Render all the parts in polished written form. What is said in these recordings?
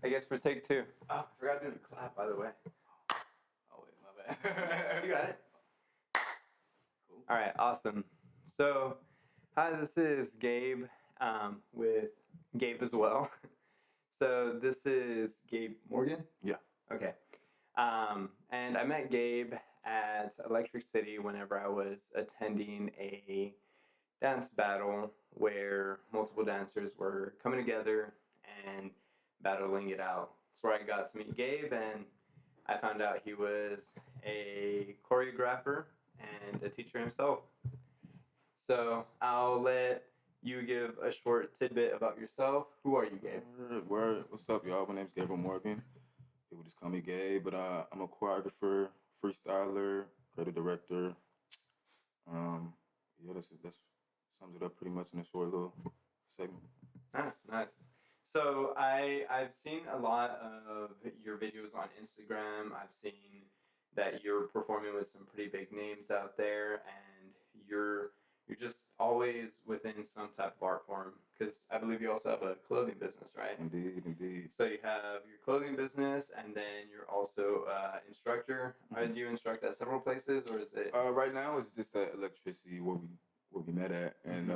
I guess for take two. Oh, I forgot to do the clap, by the way. Oh, wait, my bad. You got it? Cool. All right, awesome. So, hi, this is Gabe with Gabe as well. So, this is Gabe Morgan? Yeah. Okay. And I met Gabe at Electric City whenever I was attending a dance battle where multiple dancers were coming together and battling it out. That's where I got to meet Gabe, and I found out he was a choreographer and a teacher himself. So I'll let you give a short tidbit about yourself. Who are you, Gabe? Word. What's up, y'all? My name's Gabe Morgan. People just call me Gabe, but I'm a choreographer, freestyler, creative director. Yeah, that's sums it up pretty much in a short little segment. Nice. So I've seen a lot of your videos on Instagram. I've seen that you're performing with some pretty big names out there, and you're just always within some type of art form. Because I believe you also have a clothing business, right? Indeed. So you have your clothing business, and then you're also instructor. Mm-hmm. Do you instruct at several places, or is it? Right now it's just at Electricity where we met at, and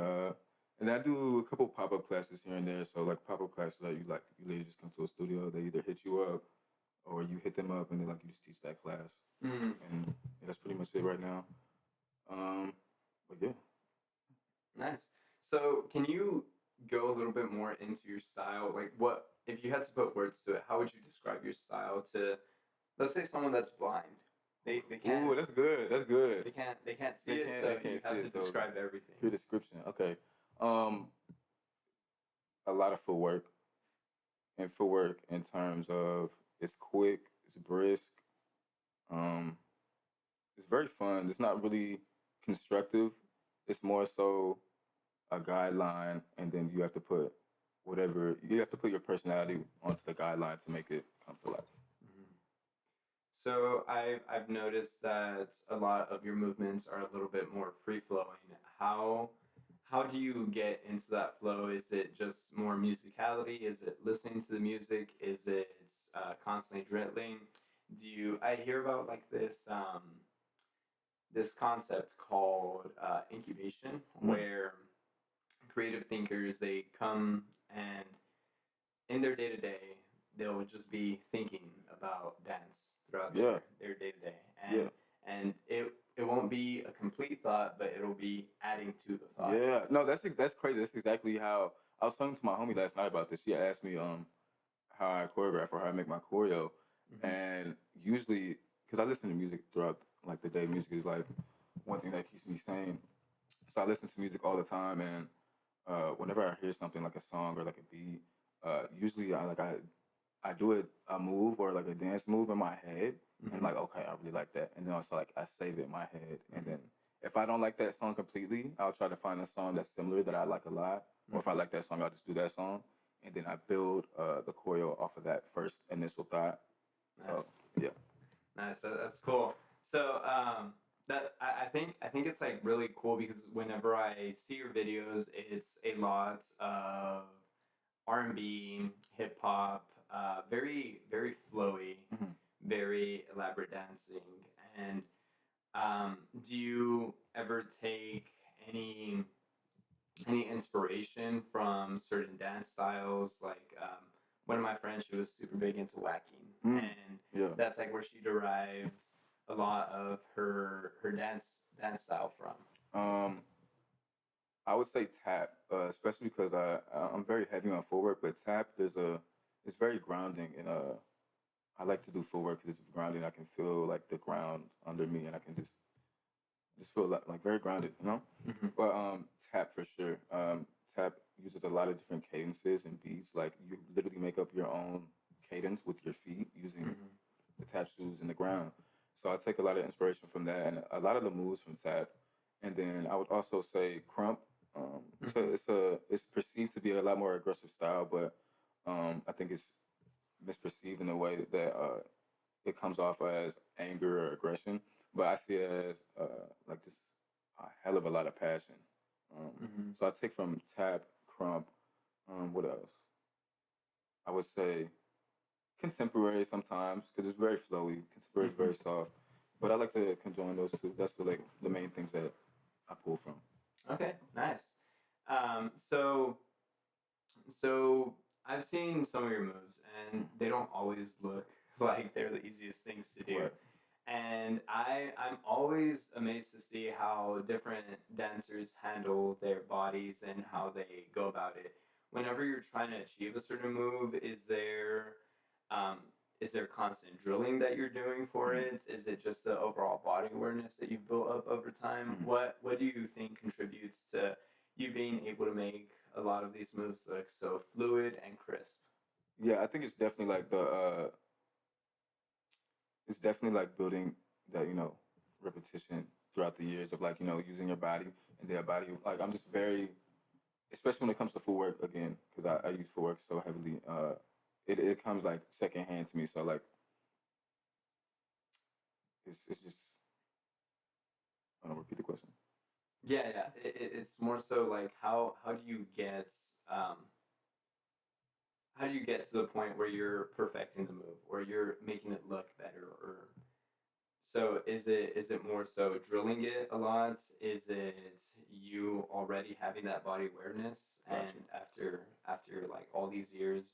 I do a couple pop-up classes here and there. So like pop-up classes that you literally just come to a studio, they either hit you up or you hit them up and they you just teach that class. And that's pretty much it right now. But yeah. Nice. So can you go a little bit more into your style? Like what, if you had to put words to it, how would you describe your style to, let's say, someone that's blind? They can't. Ooh, that's good. They can't see it, so you have to describe everything. Your description. Okay. A lot of footwork. And footwork in terms of it's quick, it's brisk, it's very fun. It's not really constructive. It's more so a guideline, and then you have to put your personality onto the guideline to make it come to life. So I've noticed that a lot of your movements are a little bit more free flowing. How do you get into that flow? Is it just more musicality? Is it listening to the music? Is it constantly drilling? I hear about like this concept called incubation, where creative thinkers, they come and in their day to day they'll just be thinking about dance throughout their day to day, and it won't be a complete thought, but it'll be adding to the thought. Yeah, no, that's crazy. That's exactly how I was talking to my homie last night about this. She asked me how I choreograph or how I make my choreo, and usually because I listen to music throughout like the day, music is like one thing that keeps me sane. So I listen to music all the time, and whenever I hear something like a song or like a beat, usually I do a move or like a dance move in my head, and like, okay, I really like that, and then also like I save it in my head, and then if I don't like that song completely, I'll try to find a song that's similar that I like a lot, or if I like that song, I'll just do that song, and then I build the choreo off of that first initial thought. Nice. So yeah. Nice. That's cool. So that I think it's like really cool because whenever I see your videos, it's a lot of R&B, hip hop, very flowy, very elaborate dancing. And do you ever take any inspiration from certain dance styles? Like one of my friends, she was super big into whacking, and that's like where she derived a lot of her dance style from. I would say tap, especially because I'm very heavy on footwork, but tap it's very grounding, and I like to do footwork because it's grounding. I can feel like the ground under me, and I can just feel like very grounded, you know. But tap for sure. Tap uses a lot of different cadences and beats. Like you literally make up your own cadence with your feet using the tap shoes in the ground. So I take a lot of inspiration from that, and a lot of the moves from tap. And then I would also say crump. It's perceived to be a lot more aggressive style, but I think it's misperceived in a way that it comes off as anger or aggression. But I see it as like just a hell of a lot of passion. So I take from tap, crump. What else? I would say contemporary sometimes because it's very flowy. Contemporary is very soft, but I like to conjoin those two. That's like the main things that I pull from. Okay, nice. So so I've seen some of your moves, and they don't always look like they're the easiest things to do. Right. And I'm always amazed to see how different dancers handle their bodies and how they go about it. Whenever you're trying to achieve a certain move, um, is there constant drilling that you're doing for it? Is it just the overall body awareness that you've built up over time? What do you think contributes to you being able to make a lot of these moves look so fluid and crisp? Yeah, I think it's definitely like building that repetition throughout the years of like using your body and their body. Like I'm just very, especially when it comes to footwork again, because I use footwork so heavily. It comes like secondhand to me. So like it's just I don't know, repeat the question. Yeah, yeah. It's more so like um, how do you get to the point where you're perfecting the move or you're making it look better? Or so is it more so drilling it a lot? Is it you already having that body awareness and Gotcha. after like all these years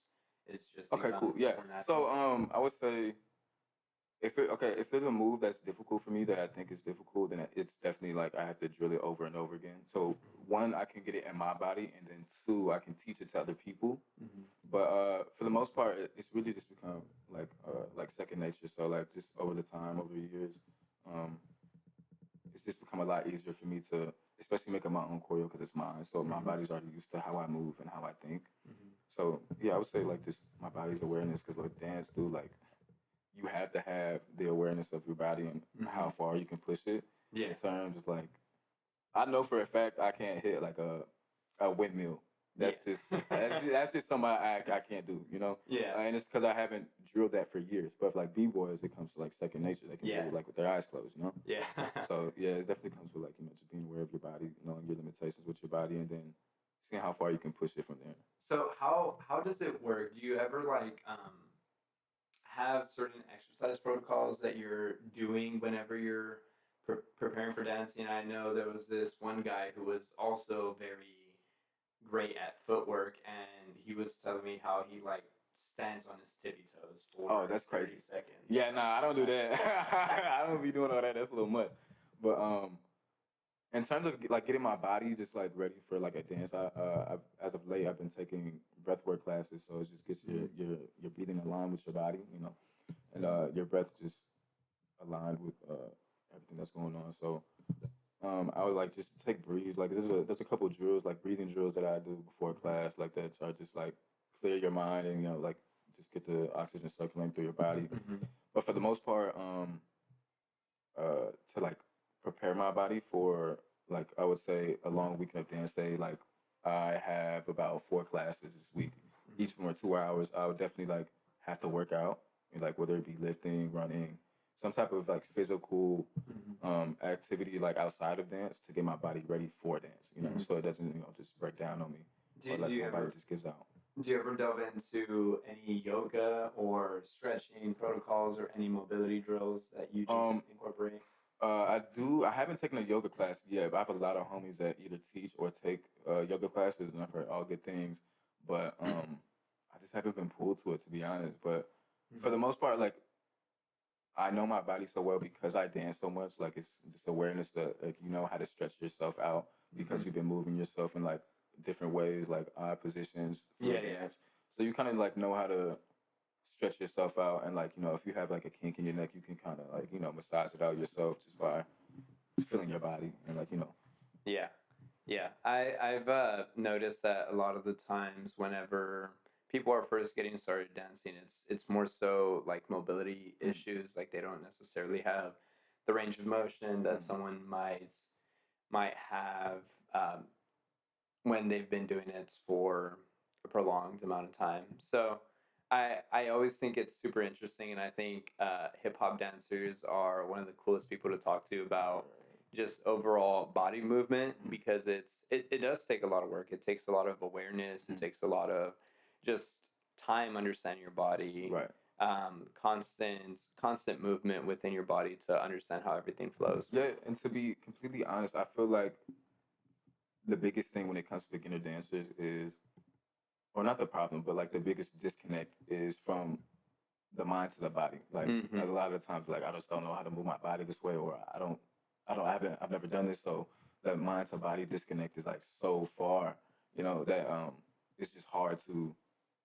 it's just Okay, become cool. Yeah. more natural? So I would say if there's a move that's difficult for me that I think is difficult, then it's definitely like I have to drill it over and over again. So one, I can get it in my body, and then two, I can teach it to other people. Mm-hmm. But for the most part, it's really just become like second nature. So like just over the time, over the years, um, it's just become a lot easier for me to, especially making my own choreo because it's mine. So my body's already used to how I move and how I think. Mm-hmm. So yeah, I would say like just my body's awareness because like dance do like you have to have the awareness of your body and how far you can push it. Yeah. In terms of like, I know for a fact I can't hit like a windmill. That's Yeah. just that's just something I can't do, you know. Yeah. And it's because I haven't drilled that for years. But like b-boys, it comes to like second nature. They can do Yeah. it like with their eyes closed, you know. Yeah. So yeah, it definitely comes with like just being aware of your body, knowing your limitations with your body, and then seeing how far you can push it from there. So how does it work? Do you ever like have certain exercise protocols that you're doing whenever you're preparing for dancing? I know there was this one guy who was also very great at footwork, and he was telling me how he like stands on his tippy toes Oh, for that's 30 crazy. seconds. Yeah, Like, nah, I don't do that. I don't be doing all that. That's a little much. But in terms of like getting my body just like ready for like a dance, as of late I've been taking breathwork classes, so it just gets your breathing aligned with your body, and your breath just aligned with everything that's going on. So I would like just take breathes. Like there's a couple drills like breathing drills that I do before class like that. So I just like clear your mind and like just get the oxygen circulating through your body. mm-hmm. But for the most part, to like prepare my body for like I would say a long weekend of dance. Say like I have about 4 classes this week. Mm-hmm. Each of them are 2 hours. I would definitely like have to work out, like whether it be lifting, running, some type of like physical Mm-hmm. activity like outside of dance to get my body ready for dance. Mm-hmm. So it doesn't just break down on me or Do like you my body ever just gives out. delve into any yoga or stretching protocols or any mobility drills that you just Um, incorporate? I do. I haven't taken a yoga class yet, but I have a lot of homies that either teach or take yoga classes, and I've heard all good things. But I just haven't been pulled to it, to be honest. But for the most part, like I know my body so well because I dance so much. Like it's just awareness that like you know how to stretch yourself out because you've been moving yourself in like different ways, like eye positions for Yeah, the yeah. dance. So you kind of like know how to stretch yourself out, and like if you have like a kink in your neck, you can kind of like massage it out yourself just by feeling your body and like Yeah, yeah. I've noticed that a lot of the times whenever people are first getting started dancing, it's more so like mobility issues. Like they don't necessarily have the range of motion that someone might have um, when they've been doing it for a prolonged amount of time. So I always think it's super interesting, and I think hip hop dancers are one of the coolest people to talk to about just overall body movement because it does take a lot of work. It takes a lot of awareness. It takes a lot of just time understanding your body. right. constant movement within your body to understand how everything flows. Yeah, and to be completely honest, I feel like the biggest thing when it comes to beginner dancers is, or not the problem, but like the biggest disconnect is from the mind to the body. Like Mm-hmm. a lot of times, like I just don't know how to move my body this way, or I've never done this, so that mind to body disconnect is like so far, that it's just hard to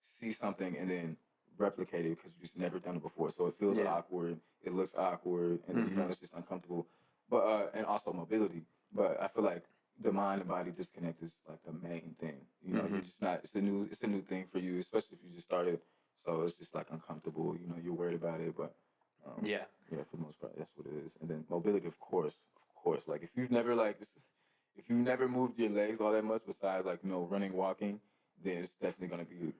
see something and then replicate it because you just never done it before. So it feels Yeah. awkward, it looks awkward, and Mm-hmm. it's just uncomfortable. But and also mobility. But I feel like the mind and body disconnect is like the main thing. Mm-hmm. You're just not. It's a new thing for you, especially if you just started. So it's just like uncomfortable. You're worried about it, but Yeah. yeah, for the most part, that's what it is. And then mobility, of course. Like if you've never moved your legs all that much besides like running, walking, then it's definitely gonna be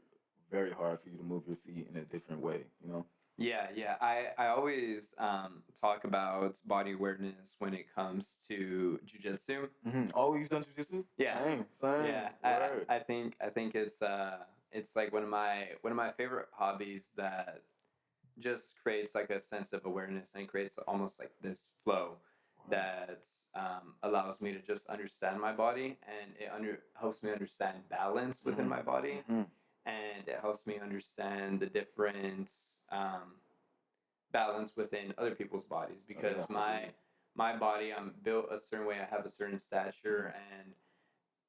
very hard for you to move your feet in a different way. Yeah. I always talk about body awareness when it comes to jujitsu. Oh, you've done jujitsu? Yeah. Same. Yeah. Word. I think it's like one of my favorite hobbies that just creates like a sense of awareness and creates almost like this flow that allows me to just understand my body, and helps me understand balance within my body, and it helps me understand the different um, balance within other people's bodies, because my body, I'm built a certain way, I have a certain stature, and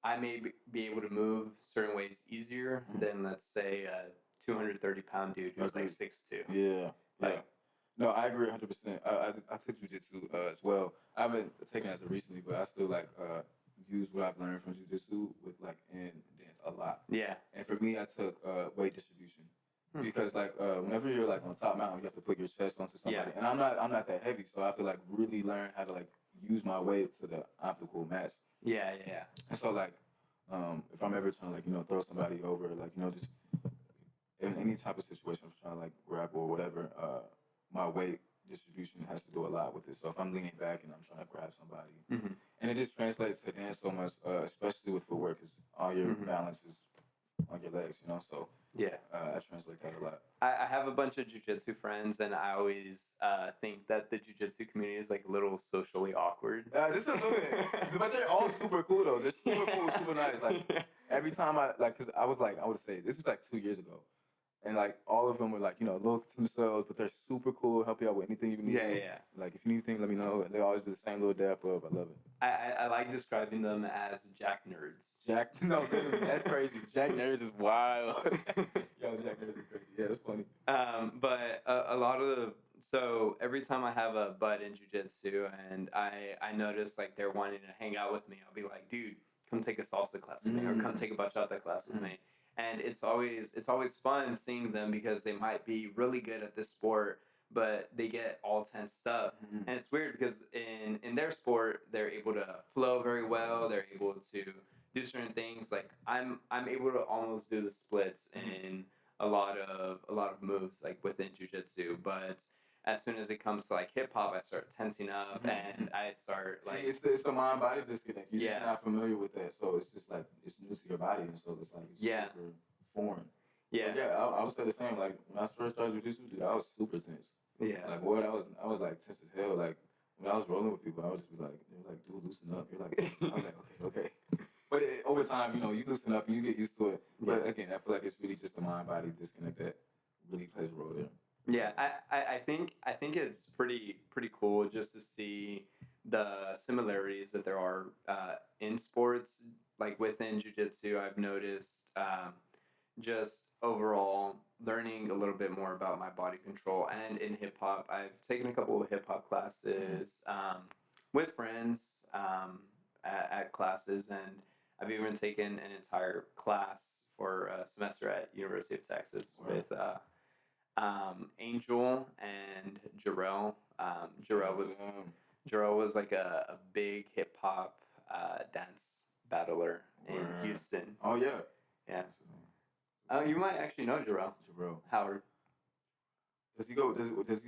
I may be able to move certain ways easier than, let's say, a 230-pound dude who's like 6'2". Yeah. Like, no, I agree 100%. I took jujitsu as well. I haven't taken it as of recently, but I still like use what I've learned from jujitsu with like in dance a lot. yeah. And for me, I took weight distribution because like whenever you're like on top mountain, you have to put your chest onto somebody, and I'm not that heavy, so I have to like really learn how to like use my weight to the optimal match. Yeah. And so like if I'm ever trying to like throw somebody over, like just in any type of situation, if I'm trying to like grapple or whatever, my weight distribution has to do a lot with it. So if I'm leaning back and I'm trying to grab somebody, and it just translates to dance so much, especially with footwork, because all your balance is on your legs, So Yeah. I translate that a lot. I have a bunch of jujitsu friends, and I always think that the jujitsu community is like a little socially awkward. This is a little bit, but they're all super cool though. They're super cool, super nice. Like every time cause I would say this was like 2 years ago. And like all of them were like, look to themselves, but they're super cool, help you out with anything you need. Yeah. Like if you need anything, let me know. And they always do the same little dap up. I love it. I like describing them as Jack nerds. No, that's crazy. Jack nerds is wild. Yo, Jack nerds is crazy. Yeah, that's funny. But a lot of so every time I have a bud in jujitsu and I notice like they're wanting to hang out with me, I'll be like, dude, come take a salsa class with me, or come take a bachata class with me. And it's always fun seeing them, because they might be really good at this sport, but they get all tensed up. And it's weird because in their sport they're able to flow very well. They're able to do certain things. Like I'm able to almost do the splits in a lot of moves like within jujitsu, but as soon as it comes to like hip hop, I start tensing up and I start like. See, it's the mind body disconnect. You're just not familiar with that, so it's just like it's new to your body, and so it's like super foreign. Yeah. But yeah, I would say the same. Like when I first started jujitsu, dude, I was super tense. Yeah. Like what I was like tense as hell. Like when I was rolling with people, I would just be like, they're like, dude, loosen up. You're like, I was like, okay. But over time, you loosen up and you get used to it. But again, I feel like it's really just the mind body disconnect that really plays a role there. Yeah, I think it's pretty cool just to see the similarities that there are in sports. Like within jiu-jitsu, I've noticed just overall learning a little bit more about my body control. And in hip hop, I've taken a couple of hip hop classes with friends at classes, and I've even taken an entire class for a semester at University of Texas with Angel and Jarrell. Jarrell was like a big hip hop dance battler in Houston. Oh yeah. Yeah. Oh, you might actually know Jarrell. Howard. Does he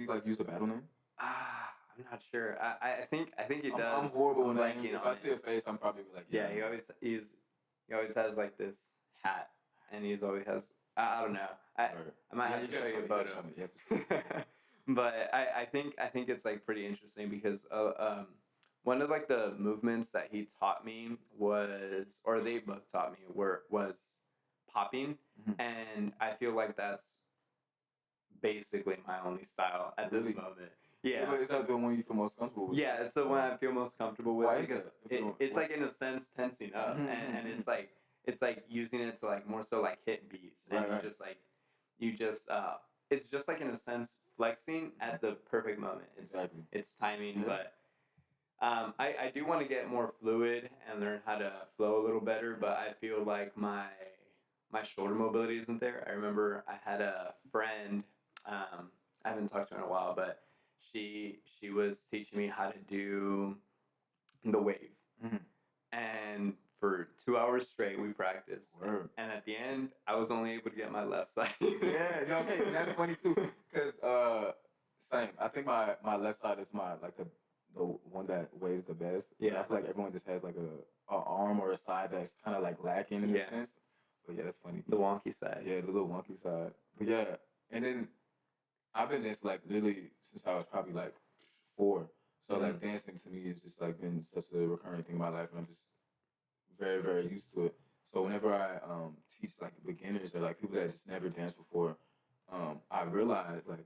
like use the battle name? I'm not sure. I think he does. I'm horrible when if I see a face, I'm probably like he always has like this hat, and he always has I don't know. I might have to show you a photo. But I think it's like pretty interesting because one of like the movements that he taught me was, or they both taught me, was popping, and I feel like that's basically my only style at this moment. Yeah, but is that the one you feel most comfortable with? Yeah, it's the one I feel most comfortable with. Why because it's like in a sense tensing up, and it's like using it to like more so like hit beats, and you just like it's just like in a sense flexing at the perfect moment. It's timing, but I do want to get more fluid and learn how to flow a little better, but I feel like my shoulder mobility isn't there. I remember I had a friend, I haven't talked to her in a while, but she was teaching me how to do the wave. And for 2 hours straight, we practiced. And at the end, I was only able to get my left side. Yeah, okay, that's funny too. Because same. I think my left side is the one that waves the best. Yeah. I feel like everyone just has like a arm or a side that's kind of like lacking in a sense. But yeah, that's funny. The wonky side. Yeah, the little wonky side. But yeah, and then I've been this like literally since I was probably like 4. So like dancing to me is just like been such a recurring thing in my life, and I'm just very, very used to it. So whenever I teach like beginners or like people that just never danced before, I realize like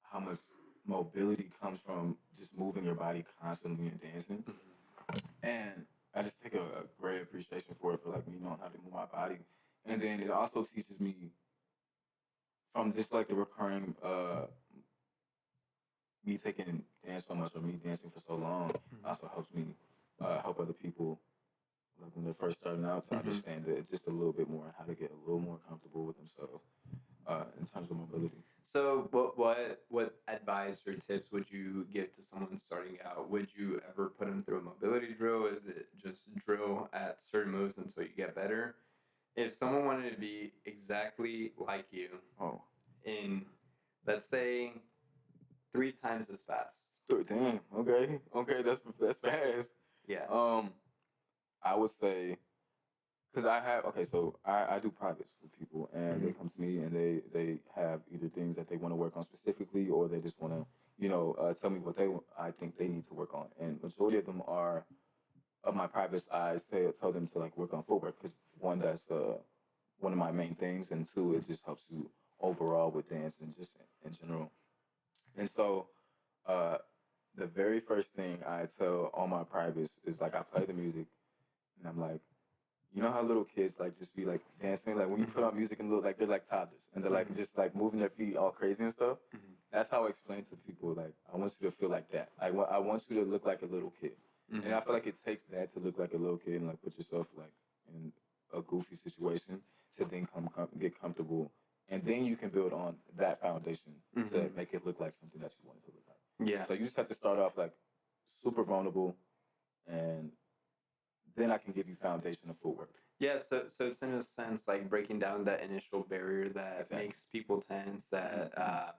how much mobility comes from just moving your body constantly and dancing. And I just take a great appreciation for it, for like me knowing how to move my body. And then it also teaches me from just like the recurring me taking dance so much, or me dancing for so long, also helps me help other people like when they're first starting out to understand it just a little bit more, and how to get a little more comfortable with themselves in terms of mobility. So what advice or tips would you give to someone starting out? Would you ever put them through a mobility drill? Is it just drill at certain moves until you get better? If someone wanted to be exactly like you, in, let's say, 3 times as fast. Damn. Okay. That's fast. Yeah. I would say, because so I do privates with people, and they come to me and they have either things that they want to work on specifically, or they just want to tell me what I think they need to work on. And majority of them are of my privates. I tell them to like work on footwork, because one, that's one of my main things, and two, it just helps you overall with dance and just in general. And so the very first thing I tell all my privates is like, I play the music, and I'm like, you know how little kids like just be like dancing, like when you put on music and look like they're like toddlers, and they're like just like moving their feet all crazy and stuff. That's how I explain to people, like, I want you to feel like that. I want you to look like a little kid. And I feel like it takes that to look like a little kid, and like put yourself like in a goofy situation to then get comfortable, and then you can build on that foundation to make it look like something that you want it to look like. Yeah. So you just have to start off like super vulnerable, and then I can give you foundation of footwork. Yeah, so it's in a sense like breaking down that initial barrier that makes people tense, that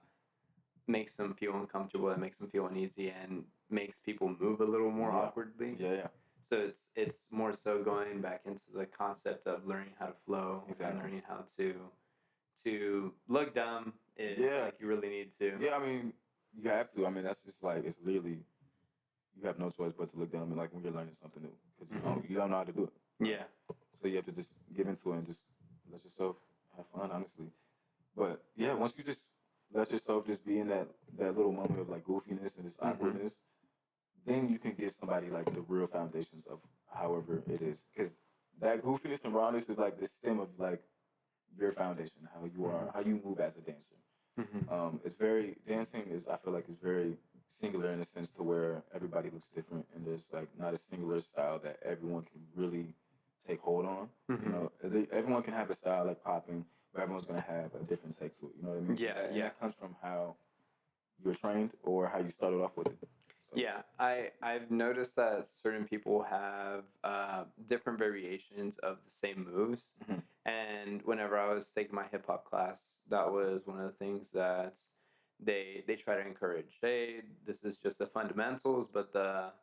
makes them feel uncomfortable, that makes them feel uneasy, and makes people move a little more awkwardly. Yeah. So it's more so going back into the concept of learning how to flow and learning how to look dumb if like you really need to. Yeah, I mean, you have to. I mean, that's just like, it's literally, you have no choice but to look dumb, and like when you're learning something new, because you don't know how to do it. Yeah. So you have to just give into it and just let yourself have fun, honestly. But yeah, once you just let yourself just be in that little moment of like goofiness and just awkwardness, then you can give somebody like the real foundations of however it is. Because that goofiness and rawness is like the stem of like your foundation, how you are, how you move as a dancer. It's very, dancing is, I feel like, is very singular in a sense to where everybody looks different, and there's like not a singular style that everyone can really take hold on. You know, everyone can have a style like popping, but everyone's gonna have a different take to it. You know what I mean? Yeah, and that comes from how you were trained or how you started off with it. So. Yeah, I've noticed that certain people have different variations of the same moves, and whenever I was taking my hip hop class, that was one of the things that they try to encourage. Hey, this is just the fundamentals, but the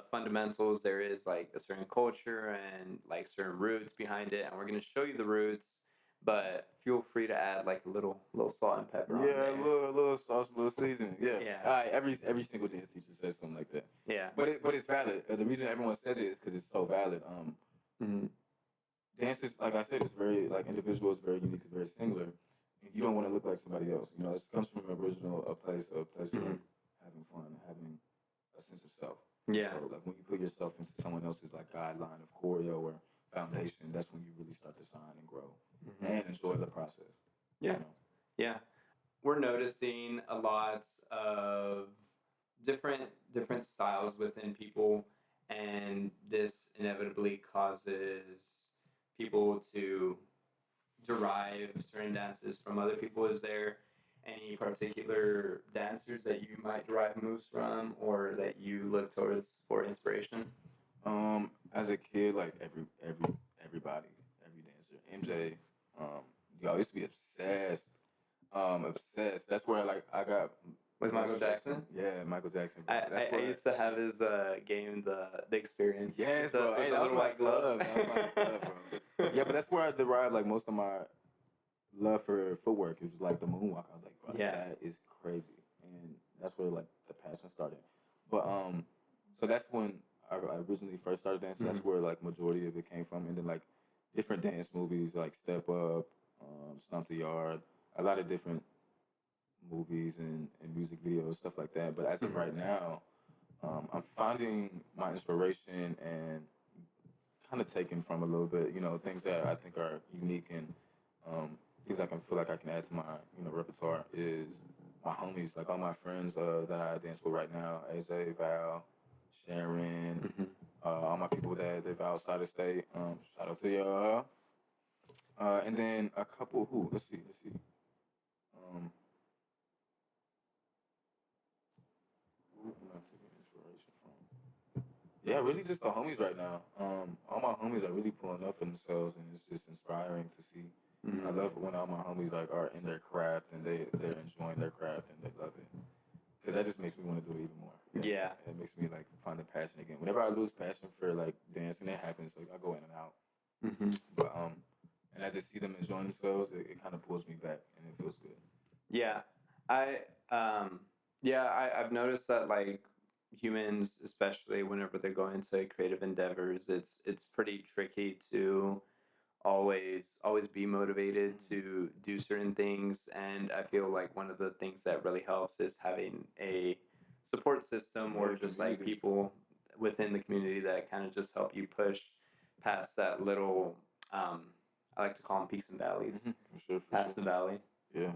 fundamentals, there is like a certain culture and like certain roots behind it, and we're going to show you the roots, but feel free to add like a little salt and pepper on Yeah, there. a little sauce, a little seasoning. Yeah. Yeah. Every single dance teacher says something like that. Yeah. But it's valid. The reason everyone says it is because it's so valid. Mhm. Dance is, like I said, it's very like individual. It's very unique. It's very singular. And you don't want to look like somebody else. You know, it comes from an original a place of pleasure, Mhm. having fun, having a sense of self. Yeah. So like when you put yourself into someone else's like guideline of choreo or foundation, that's when you really start to shine and grow Mhm. and enjoy the process. Yeah. You know? Yeah. We're noticing a lot of different styles within people, and this inevitably causes people to derive certain dances from other people. Is there any particular dancers that you might derive moves from, or that you look towards for inspiration? As a kid, like everybody, every dancer, MJ, I used to be obsessed. Obsessed. That's where like I got With Michael Jackson? Yeah, Michael Jackson. I, Bro. That's I, I used to have his game, the experience. Yes, with the, bro. with Hey, the that was little my white glove. stuff. That was my stuff, bro. Yeah, but that's where I derived like most of my love for footwork. It was like the moonwalk. I was like, bro, Yeah. that is crazy, and that's where like the passion started. But so that's when I originally first started dancing. That's where like majority of it came from, and then like different dance movies like Step Up, Stomp the Yard, a lot of different movies and music videos, stuff like that. But as of right now, I'm finding my inspiration and kind of taken from a little bit, you know, things that I think are unique and things I can feel like I can add to my, you know, repertoire is my homies, like all my friends that I dance with right now, AJ, Val, Sharon, all my people that live outside of state. Shout out to y'all. And then a couple who, let's see. Um, who am I taking inspiration from? Yeah, really just the homies right now. All my homies are really pulling up for themselves, and it's just inspiring to see. I love it when all my homies like are in their craft and they're enjoying their craft and they love it. Because that just makes me want to do it even more. Yeah. It makes me like find the passion again. Whenever I lose passion for like dancing, it happens. Like I go in and out. But and I just see them enjoying themselves. It kind of pulls me back, and it feels good. Yeah, I I've noticed that like humans, especially whenever they're going into creative endeavors, it's pretty tricky to always be motivated to do certain things, and I feel like one of the things that really helps is having a support system or just like people within the community that kind of just help you push past that little I like to call them peaks and valleys. For sure, past the valley. Yeah.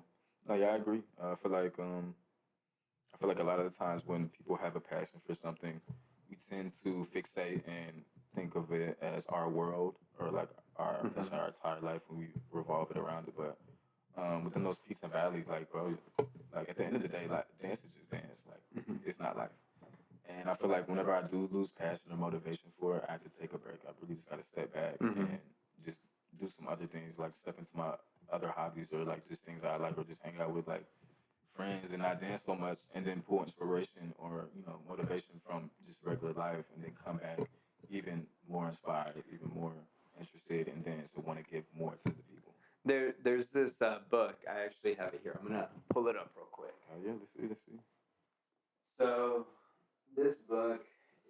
No, yeah, I agree. I feel like a lot of the times when people have a passion for something, we tend to fixate and think of it as our world or like that's our entire life when we revolve it around it. But within those peaks and valleys, like bro, like at the end of the day, like dance is just dance. Like it's not life. And I feel like whenever I do lose passion or motivation for it, I have to take a break. I really just got to step back and just do some other things, like step into my other hobbies or like just things I like, or just hang out with like friends and not dance so much, and then pull inspiration or you know motivation from just regular life, and then come back even more inspired, even more interested in dance, and want to give more to the people. There's this book. I actually have it here. I'm gonna pull it up real quick. Oh yeah, let's see, let's see. So this book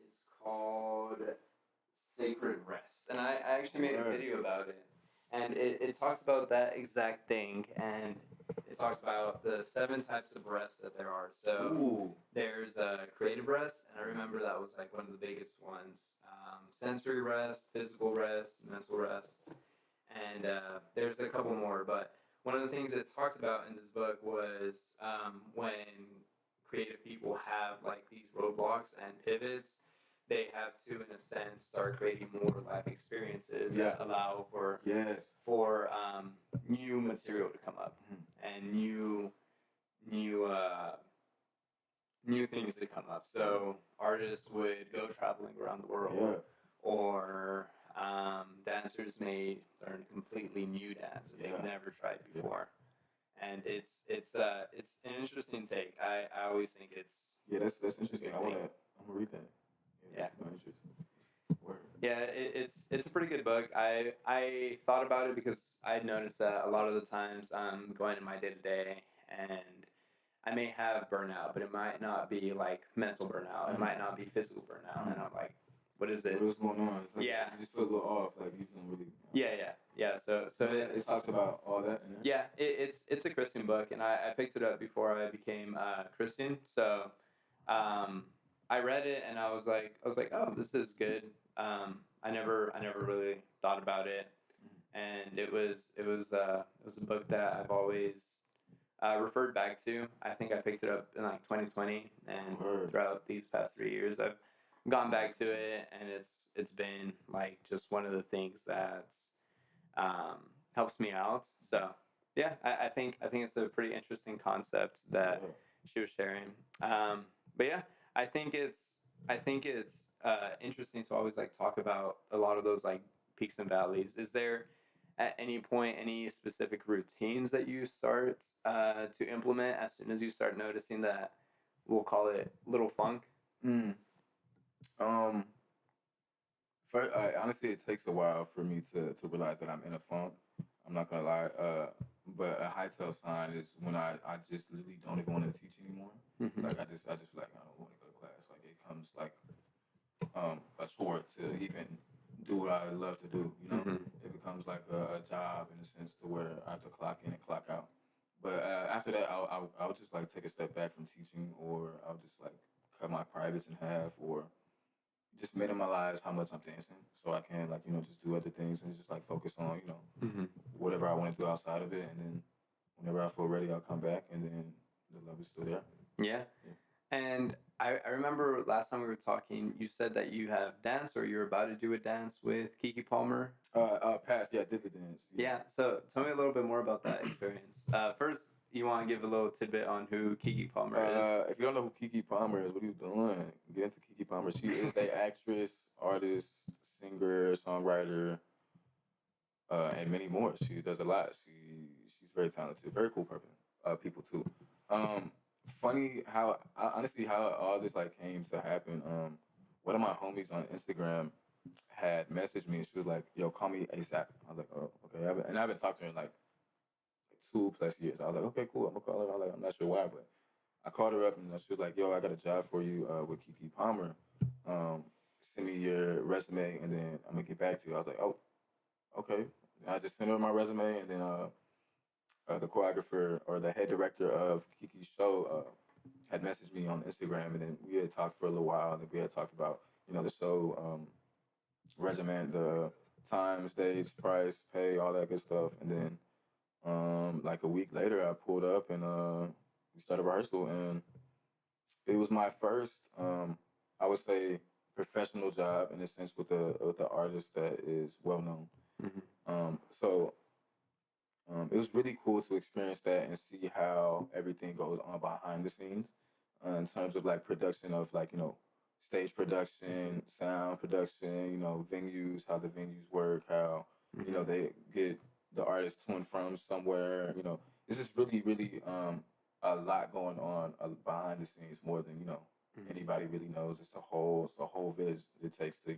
is called Sacred Rest, and I actually made a video about it, and it talks about that exact thing, and it talks about the 7 types of rest that there are. So there's creative rest, and I remember that was like one of the biggest ones. Sensory rest, physical rest, mental rest, and there's a couple more. But one of the things it talks about in this book was when creative people have like these roadblocks and pivots, they have to, in a sense, start creating more life experiences that allow for new material to come up and new things to come up. So artists would go traveling around the world, or dancers may learn a completely new dance that they've never tried before. And it's an interesting take. I always think it's that's interesting. I'm gonna read that. Yeah. No interest. Word. Yeah, it's a pretty good book. I thought about it because I noticed that a lot of the times I'm going in my day to day and I may have burnout, but it might not be like mental burnout. It might not be physical burnout, and I'm like, what is it? What is going on? It's like Yeah. you just feel a little off. Like you don't really. Yeah. So It talks about all that. In there? yeah, it's a Christian book, and I picked it up before I became Christian. So I read it, and I was like, oh, this is good. I never really thought about it, and it was a book that I've always referred back to. I think I picked it up in like 2020, and Word. throughout these past 3 years, I've gone back to it, and it's been like just one of the things that's um, helps me out. So yeah, I think it's a pretty interesting concept that Yeah. she was sharing. But yeah, I think it's interesting to always like talk about a lot of those like peaks and valleys. Is there at any point any specific routines that you start to implement as soon as you start noticing that, we'll call it little funk? Mm. Um. First, honestly, it takes a while for me to realize that I'm in a funk. I'm not gonna lie. But a high tell sign is when I just literally don't even want to teach anymore. Mm-hmm. Like I just like I don't want to go to class. Like it comes like a chore to even do what I love to do. You know, Mm-hmm. it becomes like a job in a sense to where I have to clock in and clock out. But after that, I'll just like take a step back from teaching, or I'll just like cut my privates in half, or just minimize how much I'm dancing, so I can like just do other things and just like focus on Mm-hmm. whatever I want to do outside of it, and then whenever I feel ready, I'll come back, and then the love is still there. Yeah. And I remember last time we were talking, you said that you have danced or you're about to do a dance with Keke Palmer. Past, yeah, I did the dance. Yeah. So tell me a little bit more about that experience. First, you want to give a little tidbit on who Keke Palmer is? If you don't know who Keke Palmer is, what are you doing? Get into Keke Palmer. She is a actress, artist, singer, songwriter, and many more. She does a lot. She's very talented, very cool person. People too. Um, Funny how honestly how all this like came to happen. One of my homies on Instagram had messaged me and she was like, "Yo, call me ASAP." I was like, "Oh, okay." I haven't talked to her in like 2+ years. I was like, "Okay, cool. I'm gonna call her." I was like, "I'm not sure why, but." I called her up and she was like, "Yo, I got a job for you with Keke Palmer. Um, Send me your resume and then I'm gonna get back to you." I was like, "Oh, okay." And I just sent her my resume and then the choreographer or the head director of Kiki's show had messaged me on Instagram and then we had talked for a little while and then we had talked about the show regimen, the times, dates, price, pay, all that good stuff. And then like a week later, I pulled up and we started rehearsal and it was my first, I would say, professional job in a sense with the artist that is well known. Mm-hmm. So it was really cool to experience that and see how everything goes on behind the scenes in terms of like production of like stage production, sound production, venues, how the venues work, how Mm-hmm. they get the artist to and from somewhere. This is really a lot going on behind the scenes more than Mm-hmm. anybody really knows. It's a whole village it takes to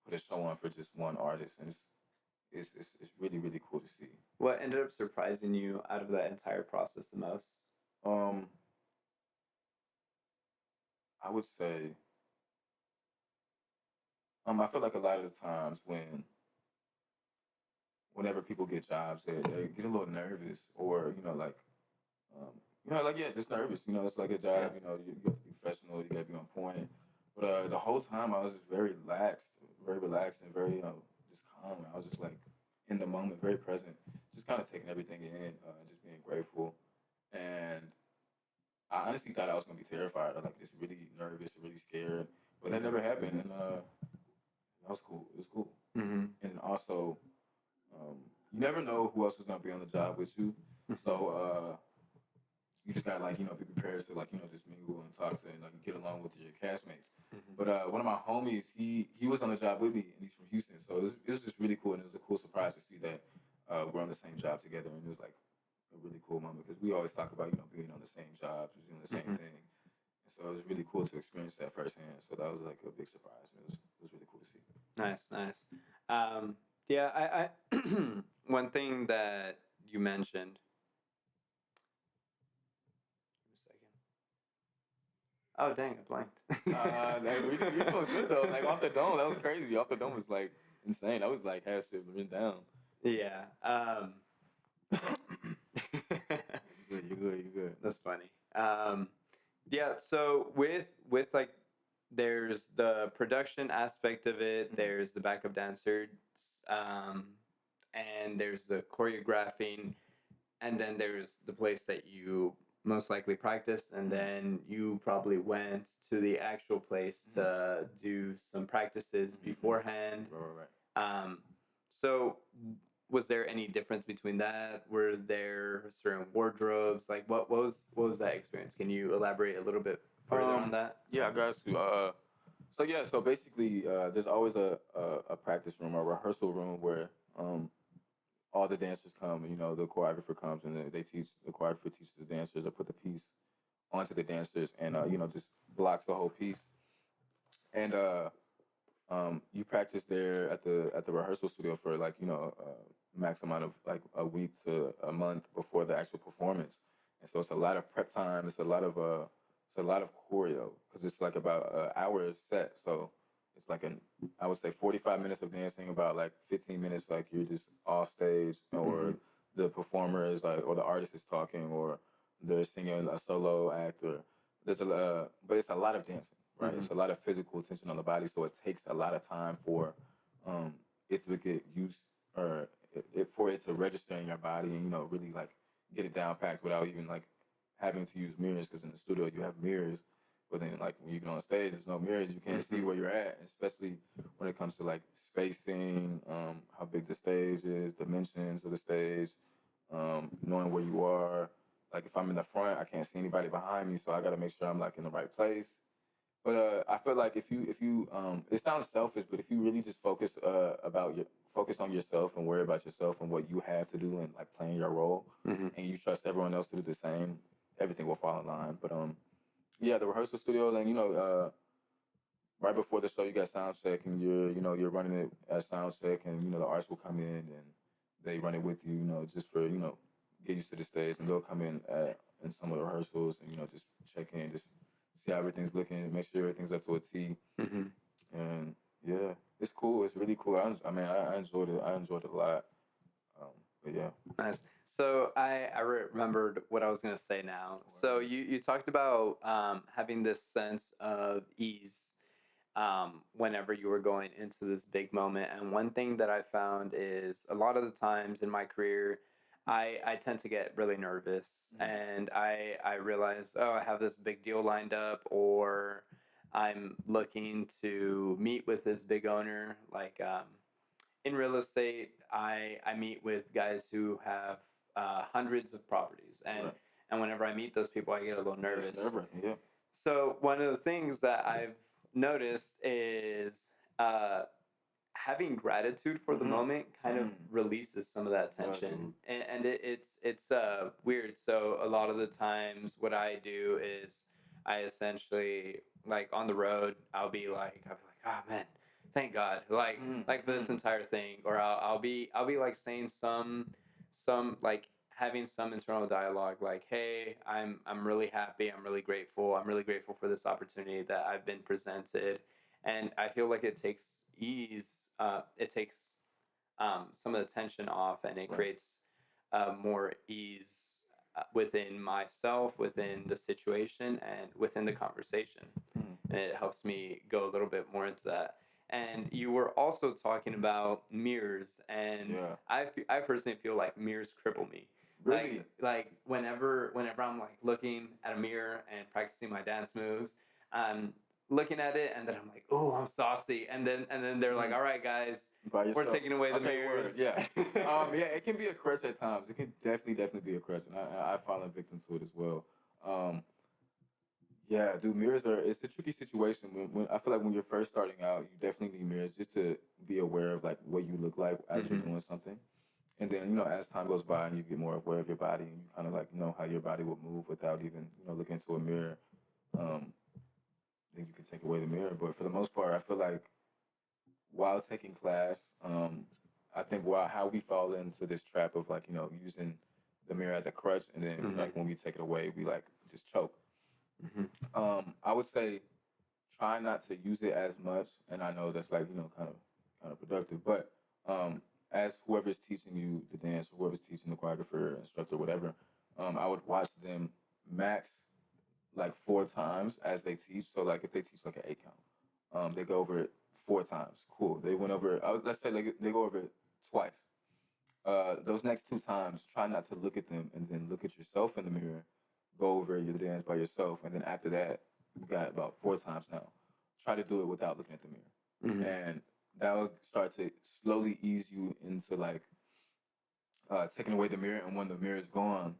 put a show on for just one artist, and it's really cool to see. What ended up surprising you out of that entire process the most? Um, I would say I feel like a lot of the times whenever people get jobs, they get a little nervous, or like um, like yeah, just nervous. It's like a job. You have to be professional. You got to be on point. But the whole time I was just very relaxed, and very just calm. I was just like in the moment, very present, just kind of taking everything in, just being grateful. And I honestly thought I was gonna be terrified, or like just really nervous, really scared. But that never happened, and that was cool. It was cool. Mm-hmm. And also, you never know who else is gonna be on the job with you. So you just gotta like be prepared to like just mingle and talk to and like get along with your castmates. Mm-hmm. But one of my homies, he was on the job with me, and he's from Houston, so it was just really cool, and it was a cool surprise to see that we're on the same job together, and it was like a really cool moment because we always talk about being on the same jobs, doing the same Mm-hmm. thing. So it was really cool to experience that firsthand. So that was like a big surprise. It was really cool to see. Nice, nice. Yeah, I one thing that you mentioned. Give me a second. Oh dang, I blanked. Like, you doing good though. Like off the dome, that was crazy. Off the dome was like insane. That was like half shit written down. Yeah. You're good. You're good. That's funny. Yeah. So with like, there's the production aspect of it. There's the backup dancers, um, and there's the choreographing, and then there's the place that you most likely practiced, and then you probably went to the actual place to do some practices beforehand. Right. So was there any difference between that? Were there certain wardrobes? Like what was that experience? Can you elaborate a little bit further on that? Yeah, I got you. So basically, there's always a practice room, a rehearsal room where all the dancers come, and the choreographer comes, and the choreographer teaches the dancers or put the piece onto the dancers, and just blocks the whole piece. And you practice there at the rehearsal studio for like max amount of like a week to a month before the actual performance. And so it's a lot of prep time. It's a lot of choreo because it's like about an hour set. So it's like I would say 45 minutes of dancing, about like 15 minutes like you're just off stage, or the performer is like, or the artist is talking, or they're singing a solo act, or but it's a lot of dancing, right? It's a lot of physical tension on the body, so it takes a lot of time for it to get used, or for it to register in your body, and really like get it down packed without even like having to use mirrors, because in the studio you have mirrors, but then like when you get on stage, there's no mirrors, you can't see where you're at, especially when it comes to like spacing, how big the stage is, dimensions of the stage, knowing where you are. Like if I'm in the front, I can't see anybody behind me, so I got to make sure I'm like in the right place. But I feel like if you it sounds selfish, but if you really just focus on yourself and worry about yourself and what you have to do, and like playing your role, and you trust everyone else to do the same, everything will fall in line. But yeah, the rehearsal studio, then right before the show you got sound check, and you're running it at sound check, and the artists will come in and they run it with you, just for get used to the stage, and they'll come in some of the rehearsals, and just check in, just see how everything's looking, make sure everything's up to a T. And yeah, it's cool. It's really cool. I enjoyed it. I enjoyed it a lot. But yeah. Nice. So I remembered what I was going to say now. So you talked about having this sense of ease whenever you were going into this big moment. And one thing that I found is a lot of the times in my career, I tend to get really nervous, and I realize, oh, I have this big deal lined up, or I'm looking to meet with this big owner. Like in real estate, I meet with guys who have hundreds of properties, and whenever I meet those people, I get a little nervous. Yeah. So one of the things that I've noticed is having gratitude for the moment kind of releases some of that tension, and it's weird. So a lot of the times, what I do is I essentially, like on the road, I'll be like, oh man, thank God, like for this entire thing, or I'll be like saying some like having some internal dialogue, like, hey, I'm really happy, I'm really grateful for this opportunity that I've been presented. And I feel like it takes ease, it takes some of the tension off, and it creates more ease within myself, within the situation, and within the conversation. And it helps me go a little bit more into that. And you were also talking about mirrors, and I personally feel like mirrors cripple me. Really? Like whenever I'm like looking at a mirror and practicing my dance moves, I'm looking at it, and then I'm like, oh, I'm saucy, and then they're like, all right, guys, we're taking away the mirrors. Yeah. Yeah, it can be a crutch at times. It can definitely be a crutch, and I've fallen victim to it as well. Yeah, dude, it's a tricky situation. When I feel like when you're first starting out, you definitely need mirrors just to be aware of like what you look like as you're doing something. And then, as time goes by and you get more aware of your body, and you kind of like know how your body will move without even, looking into a mirror. then you can take away the mirror. But for the most part, I feel like while taking class, I think while how we fall into this trap of like using the mirror as a crutch, and then Mm-hmm. like when we take it away, we like just choke. Mm-hmm. I would say try not to use it as much, and I know that's like kind of productive, but um, as whoever's teaching you the dance, whoever's teaching the choreographer, instructor, whatever, I would watch them max like 4 times as they teach. So like if they teach like an 8 count, they go over it 4 times. Cool. They went over. Let's say they go over it twice. Those next 2 times, try not to look at them and then look at yourself in the mirror. Go over your dance by yourself, and then after that, you got about 4 times now. Try to do it without looking at the Mm-hmm. mirror, and that will start to slowly ease you into like taking away the mirror. And when the mirror is gone,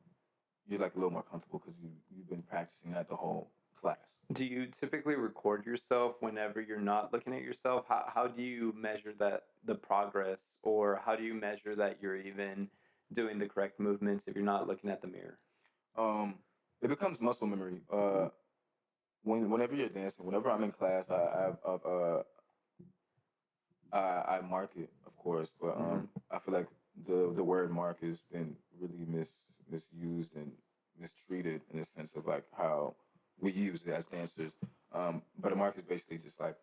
you're like a little more comfortable because you've been practicing that the whole class. Do you typically record yourself whenever you're not looking at yourself? How do you measure that the progress, or how do you measure that you're even doing the correct movements if you're not looking at the mirror? Um, it becomes muscle memory. Whenever you're dancing, whenever I'm in class, I mark it, of course, but Mm-hmm. I feel like the word mark has been really misused and mistreated in the sense of like how we use it as dancers. But a mark is basically just like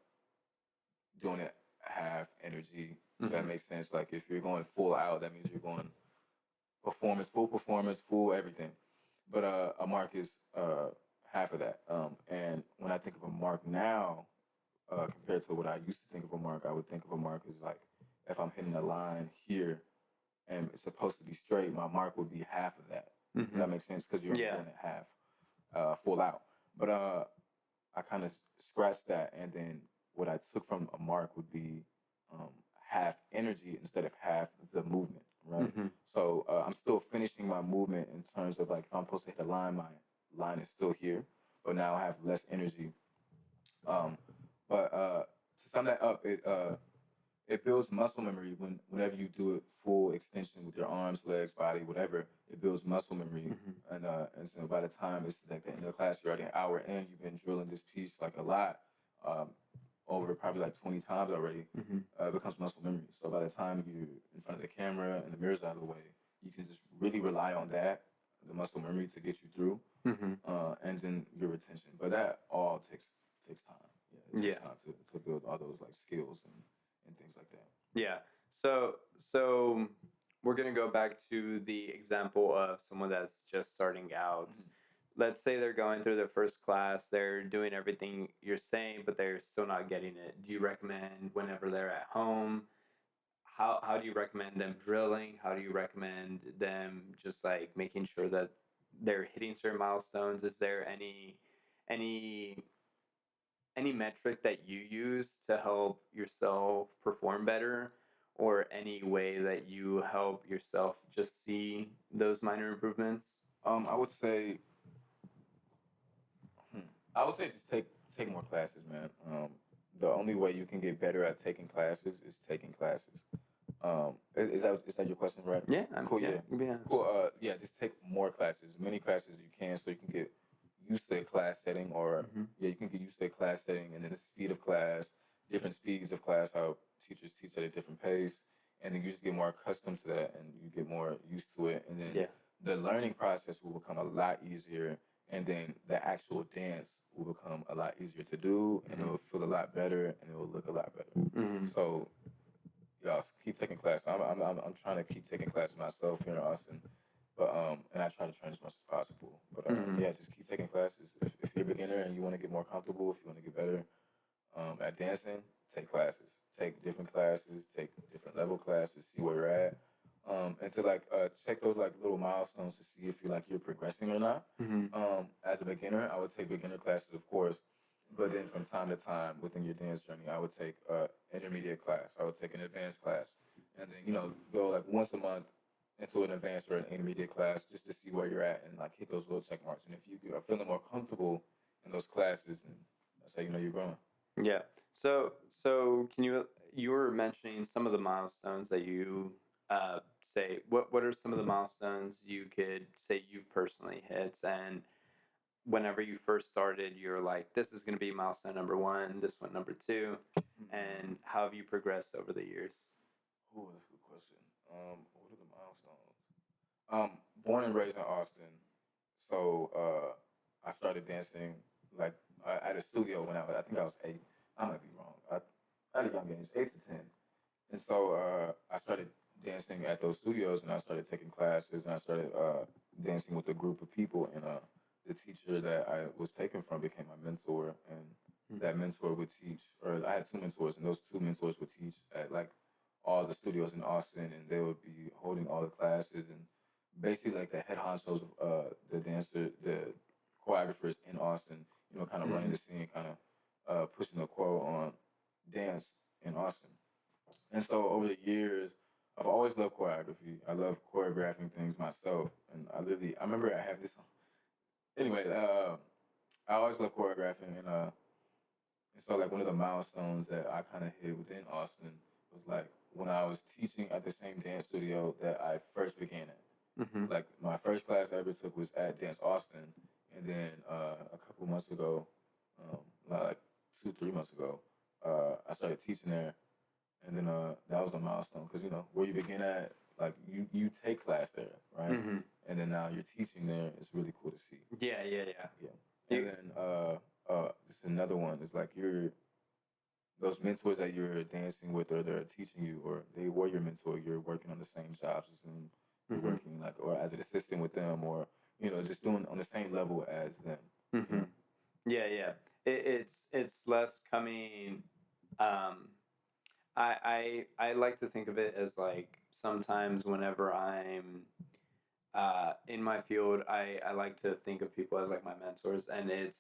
doing it half energy, if that Mm-hmm. makes sense. Like if you're going full out, that means you're going performance, full everything. But a mark is half of that. And when I think of a mark now, compared to what I used to think of a mark, I would think of a mark as like if I'm hitting a line here and it's supposed to be straight, my mark would be half of that. Does Mm-hmm. that make sense? Because you're only Yeah. doing it half, full out. But I kind of scratched that, and then what I took from a mark would be um, half energy instead of half the movement, right? Mm-hmm. So I'm still finishing my movement in terms of like if I'm supposed to hit a line, my line is still here, but now I have less energy. Um, but to sum that up, it builds muscle memory whenever you do it full extension with your arms, legs, body, whatever. It builds muscle memory, Mm-hmm. and so by the time it's like the end of the class, you're already an hour in. You've been drilling this piece like a lot, um, over probably like 20 times already. Mm-hmm. It becomes muscle memory. So by the time you're in front of the camera and the mirror's out of the way, you can just really rely on that, the muscle memory, to get you through, Mm-hmm. and then your retention. But that all takes time. Yeah, it takes Yeah. time to build all those like skills and things like that. Yeah. So we're gonna go back to the example of someone that's just starting out. Mhm. Let's say they're going through their first class, they're doing everything you're saying, but they're still not getting it. Do you recommend whenever they're at home? How do you recommend them drilling? How do you recommend them just like making sure that they're hitting certain milestones? Is there any any metric that you use to help yourself perform better, or any way that you help yourself just see those minor improvements? I would say, hmm, I would say just take more classes, man. The only way you can get better at taking classes is taking classes. Is that your question, right? Yeah, Cool, yeah, yeah, yeah. cool. Yeah, just take more classes, as many classes as you can, so you can get used to a class setting, or Mm-hmm. yeah, you can get used to a class setting, and then the speed of class, different speeds of class, how teachers teach at a different pace, and then you just get more accustomed to that, and you get more used to it, and then Yeah. the learning process will become a lot easier, and then the actual dance will become a lot easier to do, and it Mm-hmm. will feel a lot better, and it will look a lot better. Mm-hmm. So yeah, keep taking classes. I'm trying to keep taking classes myself here in Austin, but and I try to train as much as possible. But Mm-hmm. yeah, just keep taking classes. If you're a beginner and you want to get more comfortable, if you want to get better at dancing, take classes. Take different classes. Take different level classes. See where you're at. And to like check those like little milestones to see if you like you're progressing or not. Mm-hmm. As a beginner, I would take beginner classes, of course, but then from time to time within your dance journey, I would take intermediate class. I would take an advanced class, and then go like once a month into an advanced or an intermediate class just to see where you're at and like hit those little check marks. And if you are feeling more comfortable in those classes, then that's how you know you're growing. Yeah. So can you were mentioning some of the milestones that you say. What are some of the milestones you could say you've personally hit, and whenever you first started, you're like, this is going to be milestone number one, this one number two, and how have you progressed over the years? Oh, that's a good question. What are the milestones? Born and raised in Austin, so I started dancing like at a studio when I think I was 8. I might be wrong. At a young age, 8 to 10, and so I started dancing at those studios, and I started taking classes, and I started dancing with a group of people, and the teacher that I was taken from became my mentor, and that mentor would teach, or I had 2 mentors, and those 2 mentors would teach at like all the studios in Austin, and they would be holding all the classes and basically like the head honchos of the choreographers in Austin, kind of running the scene, kind of pushing the quote on dance in Austin. And so over the years, I've always loved choreography. I love choreographing things myself, and I remember I have this. Anyway, I always love choreographing, and so like one of the milestones that I kind of hit within Austin was like when I was teaching at the same dance studio that I first began at. Like my first class I ever took was at Dance Austin, and then a couple months ago, like 2, 3 months ago, I started teaching there, and then that was a milestone because where you begin at, like you take class there, right? And then now you're teaching there. It's really cool to see. Yeah. And then just another one is like those mentors that you're dancing with, or they're teaching you, or they were your mentor. You're working on the same jobs as them. You're working like, or as an assistant with them, or just doing on the same level as them. Yeah. It's less coming. I like to think of it as like sometimes whenever I'm in my field, I like to think of people as like my mentors, and it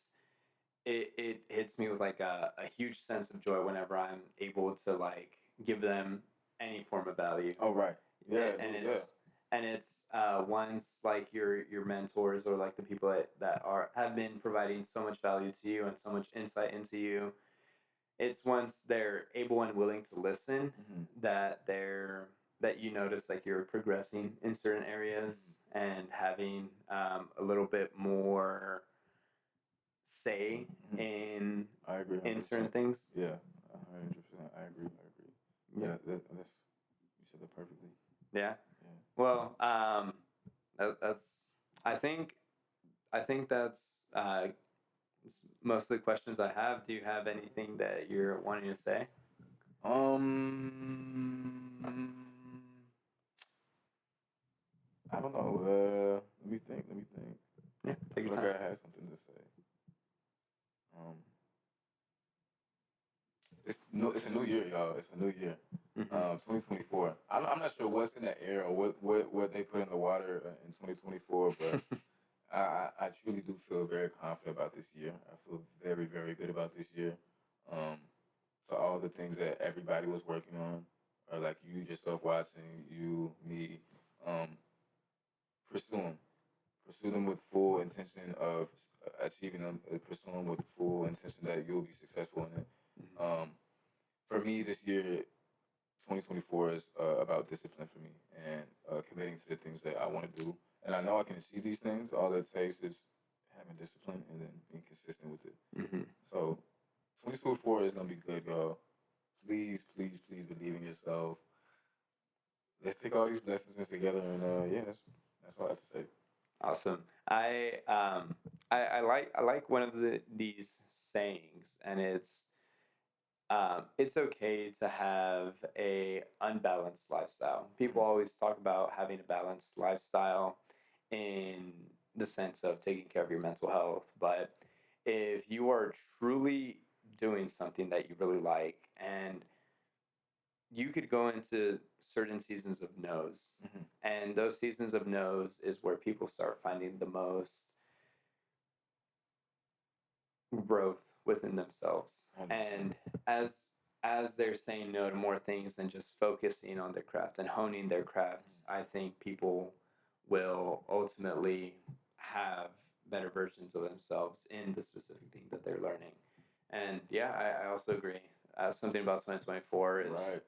hits me with like a huge sense of joy whenever I'm able to like give them any form of value. Oh, right. Yeah. And it's once like your mentors or like the people that have been providing so much value to you and so much insight into you. It's once they're able and willing to listen that you notice like you're progressing in certain areas and having a little bit more say in I agree. in certain things. Yeah, 100%. I agree. Yeah, that's you said that perfectly. Yeah. Well, that's I think that's most of the questions I have. Do you have anything that you're wanting to say? I don't know. Let me think. Yeah, take your I feel time. like I had something to say. It's a new year, y'all. It's a new year. 2024. I'm not sure what's in the air or what they put in the water in 2024, but I truly do feel very confident about this year. I feel very, very good about this year. So all the things that everybody was working on, or like you yourself watching, you, me, pursue them with full intention of achieving them, pursue them with full intention that you'll be successful in it. For me, this year, 2024 is about discipline for me and committing to the things that I want to do. And I know I can achieve these things. All it takes is having discipline and then being consistent with it. So 2024 is going to be good, y'all. Please, please, please believe in yourself. Let's take all these blessings together, and that's all I have to say. Awesome. I like one of these sayings, and it's okay to have a unbalanced lifestyle. People always talk about having a balanced lifestyle in the sense of taking care of your mental health, but if you are truly doing something that you really like, and you could go into certain seasons of no's, and those seasons of no's is where people start finding the most growth within themselves. 100%. And as they're saying no to more things than just focusing on their craft and honing their crafts, I think people will ultimately have better versions of themselves in the specific thing that they're learning. And yeah, I also agree. Something about 2024 is right.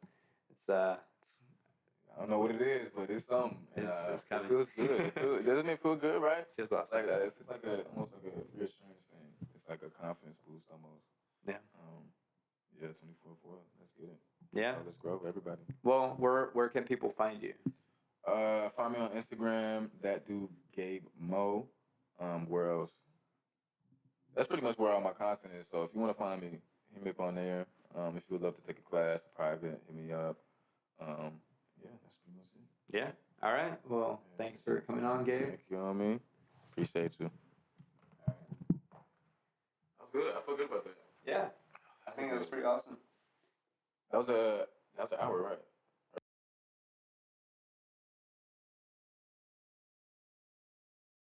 It's I don't know what it is, but it's something. It's it feels good. Doesn't it feel good, right? Feels awesome. Like it feels like almost like a well, where can people find you? Find me on Instagram. That dude Gabe Mo. Where else? That's pretty much where all my content is. So if you want to find me, hit me up on there. If you would love to take a class, private, hit me up. Yeah, that's pretty much it. Yeah. All right. Well, thanks for coming on, Gabe. Thank you, on me. Appreciate you. That was good. I feel good about that. Yeah. I think that was pretty awesome. That was an hour, right?